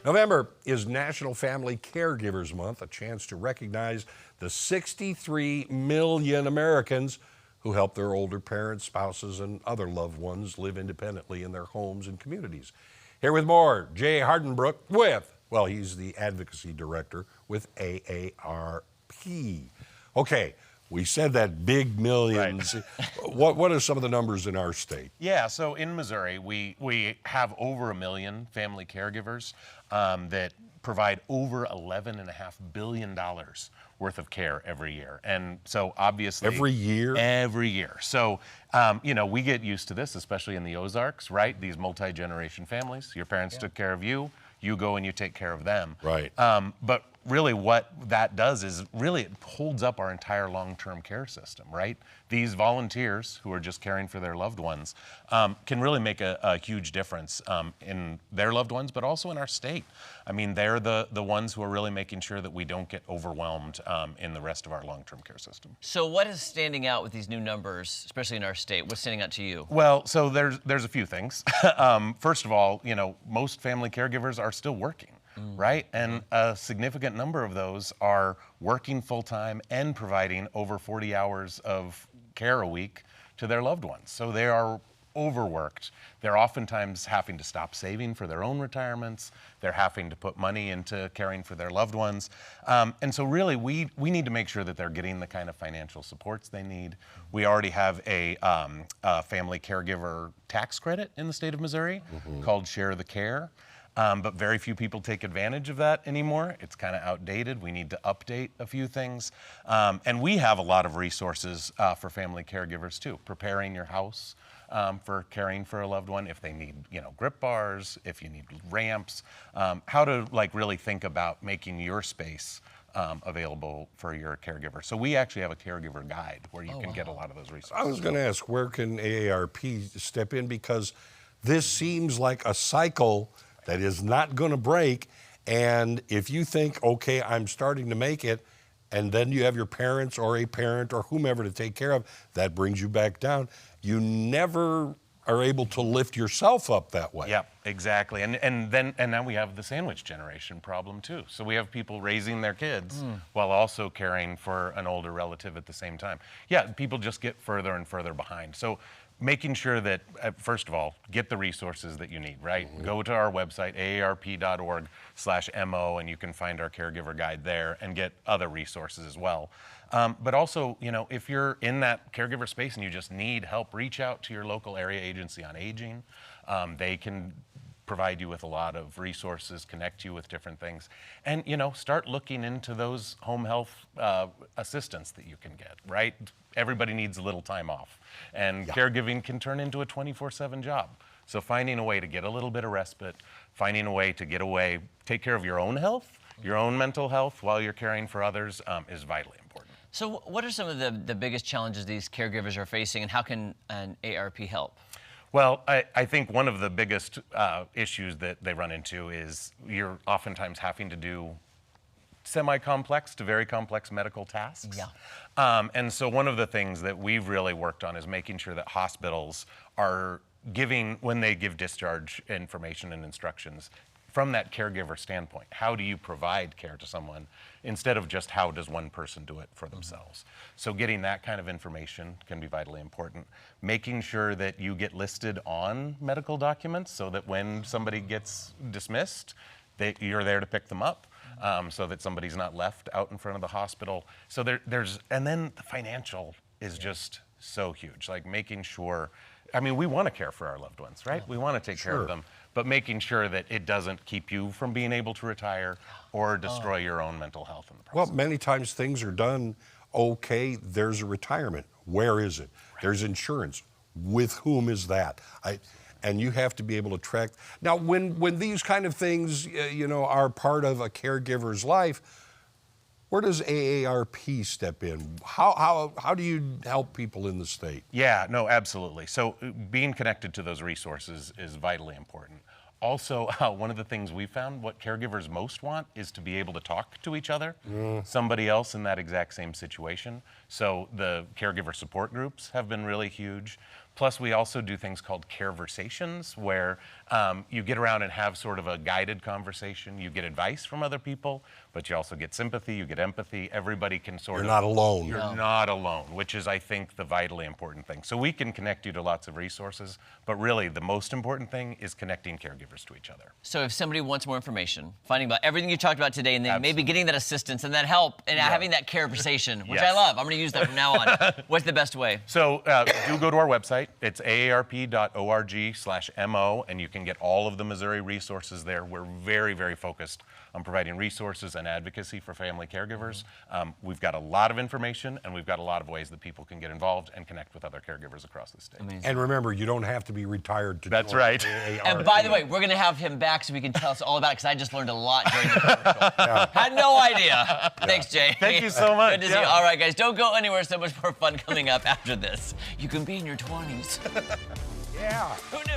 November is National Family Caregivers Month, a chance to recognize the 63 million Americans who help their older parents, spouses, and other loved ones live independently in their homes and communities. Here with more, Jay Hardenbrook he's the advocacy director with AARP. Okay, we said that big millions. Right. What are some of the numbers in our state? Yeah, so in Missouri, we have over 1 million family caregivers that provide over $11.5 billion worth of care every year. And so obviously— Every year? Every year. So, we get used to this, especially in the Ozarks, right? These multi-generation families. Your parents took care of you. You go and you take care of them. Right. But really what that does is it holds up our entire long-term care system, right? These volunteers who are just caring for their loved ones can really make a huge difference in their loved ones, but also in our state. I mean, they're the ones who are really making sure that we don't get overwhelmed in the rest of our long-term care system. So what is standing out with these new numbers, especially in our state? What's standing out to you? Well, so there's a few things. First of all, most family caregivers are still working. Right? And a significant number of those are working full-time and providing over 40 hours of care a week to their loved ones. So they are overworked. They're oftentimes having to stop saving for their own retirements. They're having to put money into caring for their loved ones. And so really, we need to make sure that they're getting the kind of financial supports they need. We already have a family caregiver tax credit in the state of Missouri called Share the Care. But very few people take advantage of that anymore. It's kind of outdated. We need to update a few things. And we have a lot of resources for family caregivers too. Preparing your house for caring for a loved one, if they need, grip bars, if you need ramps, how to really think about making your space available for your caregiver. So we actually have a caregiver guide where you can get a lot of those resources. I was going to ask, where can AARP step in? Because this seems like a cycle that is not going to break. And if you think, okay, I'm starting to make it, and then you have your parents or a parent or whomever to take care of, that brings you back down. You never are able to lift yourself up that way. Yep, exactly. And now we have the sandwich generation problem too. So we have people raising their kids while also caring for an older relative at the same time. Yeah, people just get further and further behind. So making sure that, first of all, get the resources that you need, right? Go to our website, aarp.org/mo, and you can find our caregiver guide there and get other resources as well. But also, if you're in that caregiver space and you just need help, reach out to your local area agency on aging. They can provide you with a lot of resources, connect you with different things, and start looking into those home health assistance that you can get, right? Everybody needs a little time off, and caregiving can turn into a 24/7 job. So finding a way to get a little bit of respite, finding a way to get away, take care of your own health, your own mental health while you're caring for others is vitally important. So what are some of the biggest challenges these caregivers are facing, and how can an AARP help? Well, I think one of the biggest issues that they run into is you're oftentimes having to do semi-complex to very complex medical tasks. Yeah. And so one of the things that we've really worked on is making sure that hospitals are giving, when they give discharge information and instructions, from that caregiver standpoint, how do you provide care to someone instead of just how does one person do it for themselves? So getting that kind of information can be vitally important. Making sure that you get listed on medical documents so that when somebody gets dismissed, you're there to pick them up. So that somebody's not left out in front of the hospital. So and then the financial is just so huge, like making sure, we want to care for our loved ones, right? We want to take care of them, but making sure that it doesn't keep you from being able to retire or destroy your own mental health in the process. Well, many times things are done, okay, there's a retirement. Where is it? Right. There's insurance. With whom is that? And you have to be able to track. Now, when these kind of things, are part of a caregiver's life, where does AARP step in? How do you help people in the state? Yeah, no, absolutely. So being connected to those resources is vitally important. Also, one of the things we found, what caregivers most want is to be able to talk to each other, somebody else in that exact same situation. So the caregiver support groups have been really huge. Plus, we also do things called careversations, where you get around and have sort of a guided conversation. You get advice from other people, but you also get sympathy, you get empathy. Everybody can sort of... You're not alone. You're not alone, which is, I think, the vitally important thing. So we can connect you to lots of resources, but really the most important thing is connecting caregivers to each other. So if somebody wants more information, finding about everything you talked about today, and then maybe Absolutely. getting that assistance and that help, and having that conversation, which I Yes. love. I'm going to use that from now on. What's the best way? So do go to our website. It's aarp.org/mo, and you can get all of the Missouri resources there. We're very, very focused on providing resources and advocacy for family caregivers. We've got a lot of information, and we've got a lot of ways that people can get involved and connect with other caregivers across the state. Amazing. And remember, you don't have to be retired to That's join right. AARP. And by the way, we're going to have him back so he can tell us all about it, because I just learned a lot during the commercial. Had no idea. Thanks, Jay. Thank you so much. Good to see you. All right, guys, don't go anywhere. So much more fun coming up after this. You can be in your 20s. Yeah. Who knew?